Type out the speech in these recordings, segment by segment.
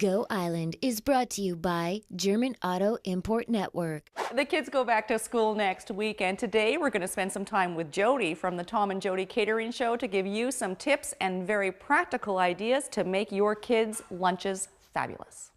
Go Island is brought to you by German Auto Import Network. The kids go back to school next week, and today we're going to spend some time with Jody from the Tom and Jody Catering Show to give you some tips and very practical ideas to make your kids' lunches fabulous.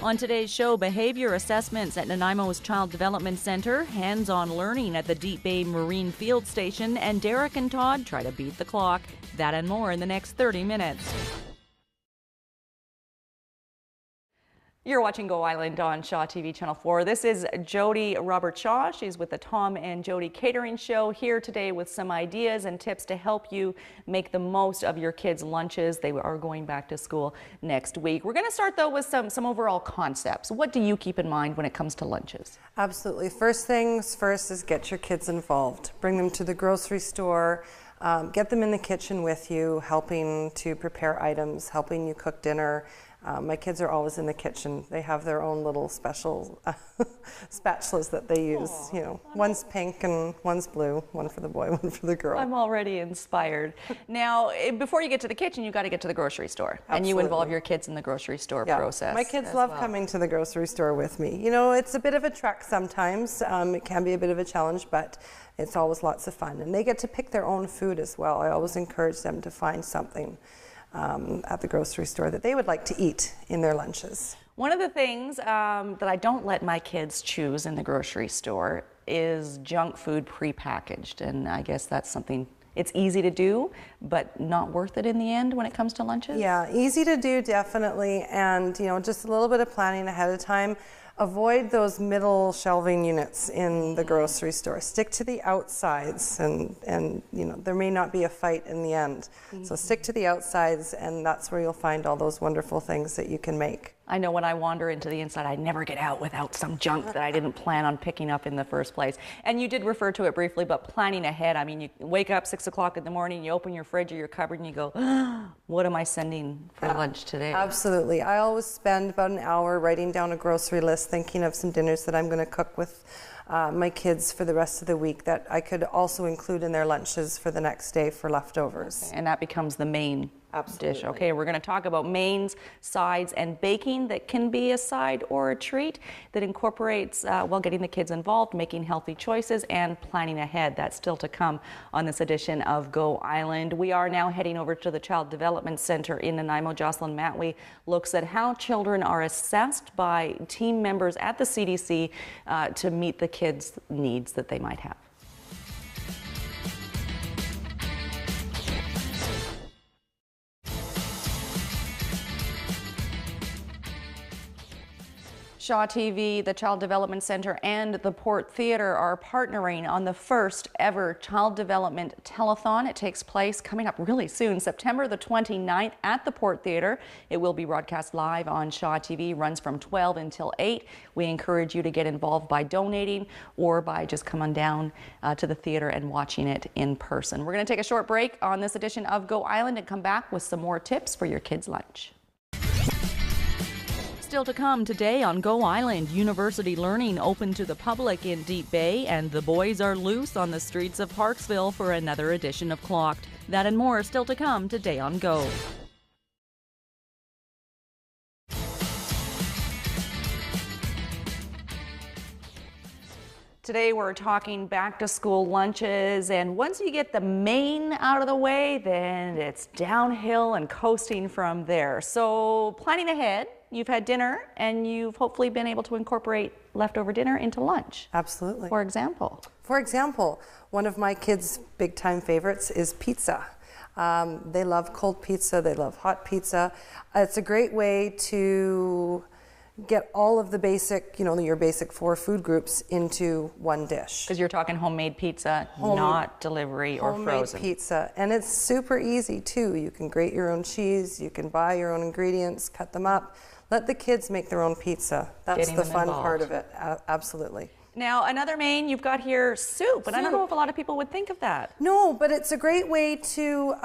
On today's show, behavior assessments at Nanaimo's Child Development Center, hands-on learning at the Deep Bay Marine Field Station, and Derek and Todd try to beat the clock. That and more in the next 30 minutes. You're watching Go Island on Shaw TV Channel 4. This is Jody Robert-Shaw. She's with the Tom and Jody Catering Show, here today with some ideas and tips to help you make the most of your kids' lunches. They are going back to school next week. We're going to start, though, with some overall concepts. What do you keep in mind when it comes to lunches? Absolutely. First things first is get your kids involved. Bring them to the grocery store. Get them in the kitchen with you, helping to prepare items, helping you cook dinner. My kids are always in the kitchen. They have their own little special spatulas that they use. Aww. You know, one's pink and one's blue, one for the boy, one for the girl. I'm already inspired. Now, before you get to the kitchen, you got to get to the grocery store. Absolutely. And you involve your kids in the grocery store process. My kids love coming to the grocery store with me. You know, it's a bit of a trek sometimes. It can be a bit of a challenge, but it's always lots of fun. And they get to pick their own food as well. I always encourage them to find something at the grocery store that they would like to eat in their lunches. One of the things that I don't let my kids choose in the grocery store is junk food prepackaged, and I guess that's something, it's easy to do, but not worth it in the end when it comes to lunches? Yeah, easy to do, definitely, and you know, just a little bit of planning ahead of time. Avoid those middle shelving units in the grocery store. Stick to the outsides, and you know, there may not be a fight in the end. So stick to the outsides, and that's where you'll find all those wonderful things that you can make. I know when I wander into the inside, I never get out without some junk that I didn't plan on picking up in the first place. And you did refer to it briefly, but planning ahead. I mean, you wake up 6 o'clock in the morning, you open your fridge or your cupboard, and you go, what am I sending for lunch today? Absolutely. I always spend about an hour writing down a grocery list, thinking of some dinners that I'm going to cook with my kids for the rest of the week that I could also include in their lunches for the next day for leftovers. Okay. And that becomes the main dish. Okay, we're going to talk about mains, sides, and baking that can be a side or a treat that incorporates, getting the kids involved, making healthy choices, and planning ahead. That's still to come on this edition of Go Island. We are now heading over to the Child Development Center in Nanaimo. Jocelyn Matwee looks at how children are assessed by team members at the CDC to meet the kids' needs that they might have. Shaw TV, the Child Development Center, and the Port Theatre are partnering on the first ever Child Development Telethon. It takes place coming up really soon, September the 29th at the Port Theatre. It will be broadcast live on Shaw TV, runs from 12 until 8. We encourage you to get involved by donating or by just coming down to the theatre and watching it in person. We're going to take a short break on this edition of Go Island and come back with some more tips for your kids' lunch. Still to come today on Go Island, university learning open to the public in Deep Bay, and the boys are loose on the streets of Parksville for another edition of Clocked. That and more still to come today on Go. Today we're talking back to school lunches, and once you get the main out of the way, then it's downhill and coasting from there. So planning ahead, you've had dinner and you've hopefully been able to incorporate leftover dinner into lunch. Absolutely. For example? For example, one of my kids' big time favorites is pizza. They love cold pizza, they love hot pizza. It's a great way to get all of the basic, you know, your basic 4 food groups into one dish. Because you're talking homemade pizza, not delivery or frozen. Homemade pizza, and it's super easy too. You can grate your own cheese, you can buy your own ingredients, cut them up. Let the kids make their own pizza. That's the fun part of it, absolutely. Now, another main, you've got here soup, and I don't know if a lot of people would think of that. No, but it's a great way to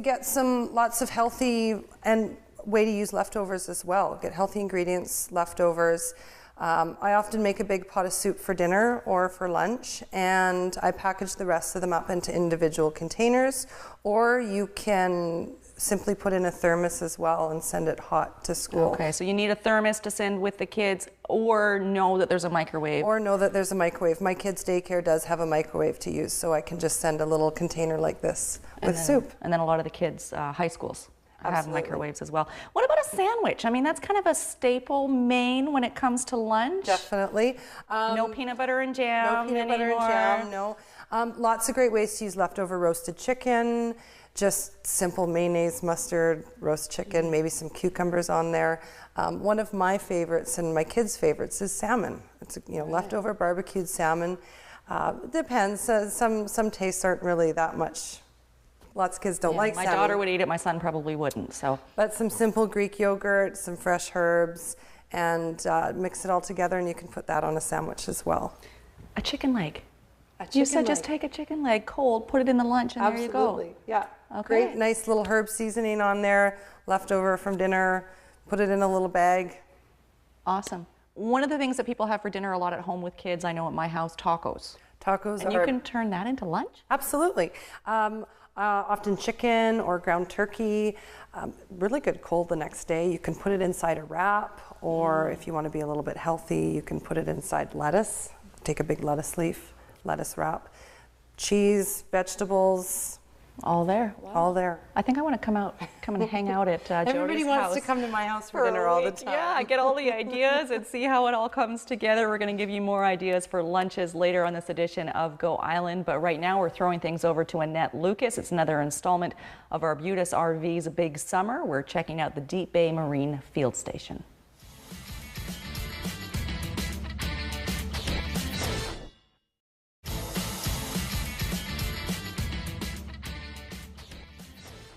get some lots of healthy and way to use leftovers as well. Get healthy ingredients, leftovers. I often make a big pot of soup for dinner or for lunch, and I package the rest of them up into individual containers, or you can simply put in a thermos as well and send it hot to school. Okay, so you need a thermos to send with the kids, or know that there's a microwave. Or know that there's a microwave. My kids' daycare does have a microwave to use, so I can just send a little container like this with soup. And then a lot of the kids, high schools, have Absolutely. microwaves as well. What about a sandwich? I mean, that's kind of a staple main when it comes to lunch. Definitely. No peanut butter and jam. No peanut butter and jam, no. Lots of great ways to use leftover roasted chicken, just simple mayonnaise, mustard, roast chicken, maybe some cucumbers on there. One of my favorites and my kids' favorites is salmon. It's leftover barbecued salmon. Depends. Some tastes aren't really that much. Lots of kids don't like my salmon. daughter would eat it, my son probably wouldn't. So, But some simple Greek yogurt, some fresh herbs, and mix it all together, and you can put that on a sandwich as well. a chicken leg. A You said chicken just leg. take a chicken leg cold, put it in the lunch, and there you go. Absolutely, yeah. Okay. Great, nice little herb seasoning on there, leftover from dinner. Put it in a little bag. Awesome. One of the things that people have for dinner a lot at home with kids, I know at my house, tacos. Tacos And are you can turn that into lunch? absolutely. Often chicken or ground turkey. Really good cold the next day. You can put it inside a wrap, or if you want to be a little bit healthy, you can put it inside lettuce. Take a big lettuce leaf, lettuce wrap, cheese, vegetables, All there. all there. I think I want to come and hang out at Jody's Everybody wants house to come to my house for a dinner all the week. time. Yeah, get all the ideas and see how it all comes together. We're going to give you more ideas for lunches later on this edition of Go Island. But right now we're throwing things over to Annette Lucas. It's another installment of our Butis RV's Big Summer. We're checking out the Deep Bay Marine Field Station.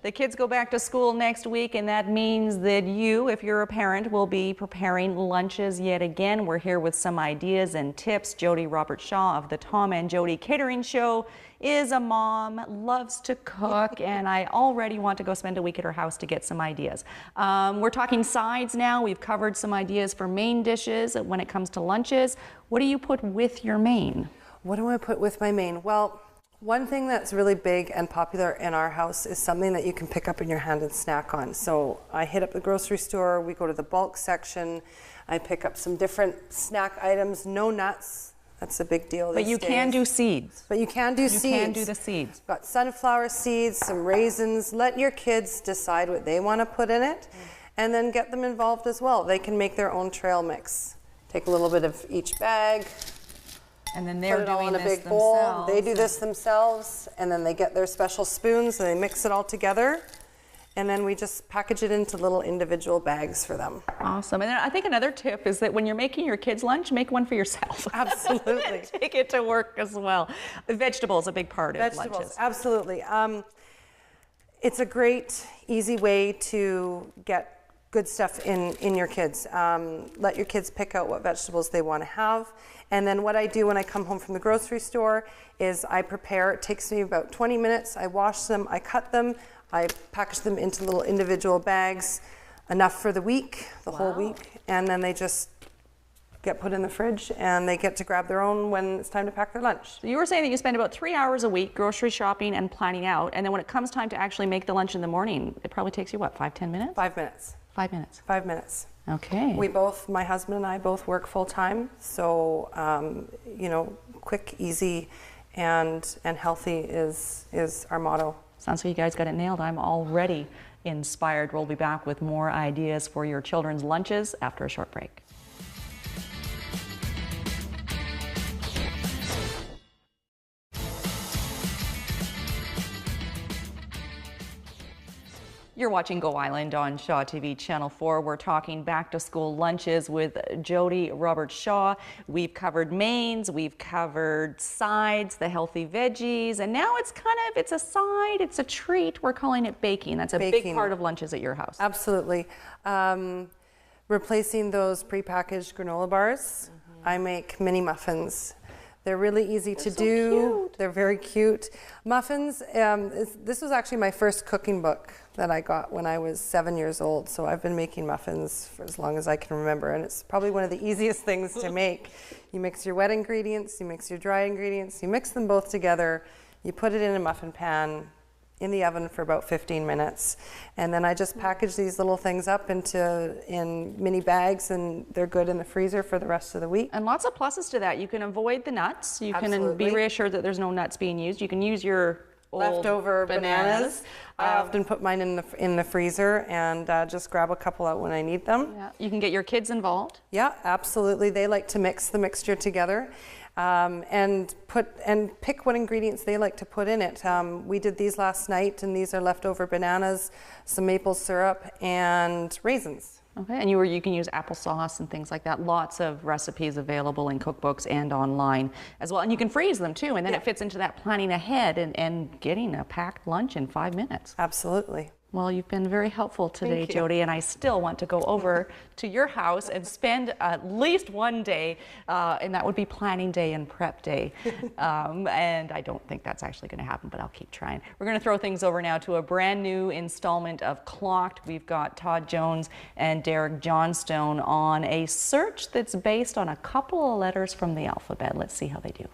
The kids go back to school next week, and that means that you, if you're a parent, will be preparing lunches yet again. We're here with some ideas and tips. Jody Robert Shaw of the Tom and Jody Catering Show is a mom, loves to cook, and I already want to go spend a week at her house to get some ideas. We're talking sides now. We've covered some ideas for main dishes when it comes to lunches. What do you put with your main? What do I put with my main? Well, one thing that's really big and popular in our house is something that you can pick up in your hand and snack on. So I hit up the grocery store, we go to the bulk section, I pick up some different snack items, no nuts. That's a big deal. But you can do seeds. But you can do seeds. You can do the seeds. Got sunflower seeds, some raisins. Let your kids decide what they want to put in it, and then get them involved as well. They can make their own trail mix. Take a little bit of each bag. And then Put they're it all doing in a this big bowl. themselves. They do this themselves, and then they get their special spoons and they mix it all together. And then we just package it into little individual bags for them. Awesome. And then I think another tip is that when you're making your kids' lunch, make one for yourself. Absolutely. Take it to work as well. Vegetables, a big part of lunches. Absolutely. It's a great, easy way to get good stuff in your kids. Let your kids pick out what vegetables they want to have. And then what I do when I come home from the grocery store is I prepare. It takes me about 20 minutes. I wash them, I cut them, I package them into little individual bags, enough for the week, the whole week. And then they just get put in the fridge and they get to grab their own when it's time to pack their lunch. So you were saying that you spend about 3 hours a week grocery shopping and planning out. And then when it comes time to actually make the lunch in the morning, it probably takes you, what, 5-10 minutes? 5 minutes. 5 minutes. 5 minutes. Okay. My husband and I both work full time, so quick, easy, and healthy is our motto. Sounds like you guys got it nailed. I'm already inspired. We'll be back with more ideas for your children's lunches after a short break. You're watching Go Island on Shaw TV Channel 4. We're talking back to school lunches with Jody Robert Shaw. We've covered mains, we've covered sides, the healthy veggies, and now it's a side, it's a treat. We're calling it baking. That's a big part of lunches at your house. Absolutely. Replacing those prepackaged granola bars, I make mini muffins. They're really easy to do. Cute. They're very cute. Muffins, this was actually my first cooking book that I got when I was 7 years old. So I've been making muffins for as long as I can remember. And it's probably one of the easiest things to make. You mix your wet ingredients, you mix your dry ingredients, you mix them both together, you put it in a muffin pan in the oven for about 15 minutes. And then I just package these little things up in mini bags, and they're good in the freezer for the rest of the week. And lots of pluses to that. You can avoid the nuts. You can Absolutely. be reassured that there's no nuts being used. You can use your old Leftover bananas. I often put mine in the freezer and just grab a couple out when I need them. Yeah. You can get your kids involved. Yeah, absolutely. They like to mix the mixture together and pick what ingredients they like to put in it. We did these last night, and these are leftover bananas, some maple syrup, and raisins. Okay, and you can use applesauce and things like that. Lots of recipes available in cookbooks and online as well. And you can freeze them too, and then it fits into that planning ahead and getting a packed lunch in 5 minutes. Absolutely. Well, you've been very helpful today, Jody, and I still want to go over to your house and spend at least one day, and that would be planning day and prep day. And I don't think that's actually going to happen, but I'll keep trying. We're going to throw things over now to a brand new installment of Clocked. We've got Todd Jones and Derek Johnstone on a search that's based on a couple of letters from the alphabet. Let's see how they do.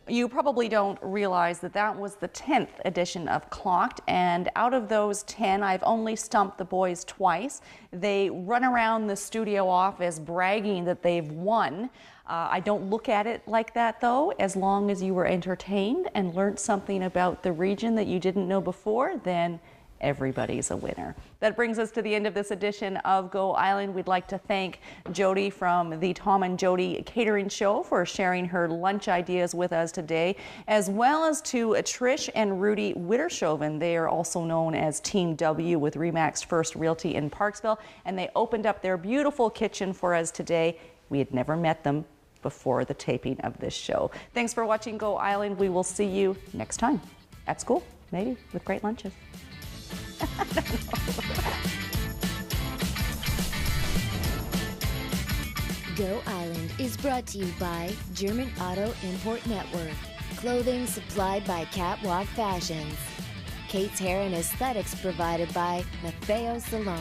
You probably don't realize that that was the 10th edition of Clocked, and out of those 10, I've only stumped the boys twice. They run around the studio office bragging that they've won. I don't look at it like that, though. As long as you were entertained and learned something about the region that you didn't know before, then everybody's a winner. That brings us to the end of this edition of Go Island. We'd like to thank Jody from the Tom and Jody Catering Show for sharing her lunch ideas with us today, as well as to Trish and Rudy Widdershoven. They are also known as Team W with Remax First Realty in Parksville, and they opened up their beautiful kitchen for us today. We had never met them before the taping of this show. Thanks for watching Go Island. We will see you next time at school, maybe with great lunches. Go Island is brought to you by German Auto Import Network. Clothing supplied by Catwalk Fashions. Kate's Hair and Aesthetics provided by Maffeo Salon.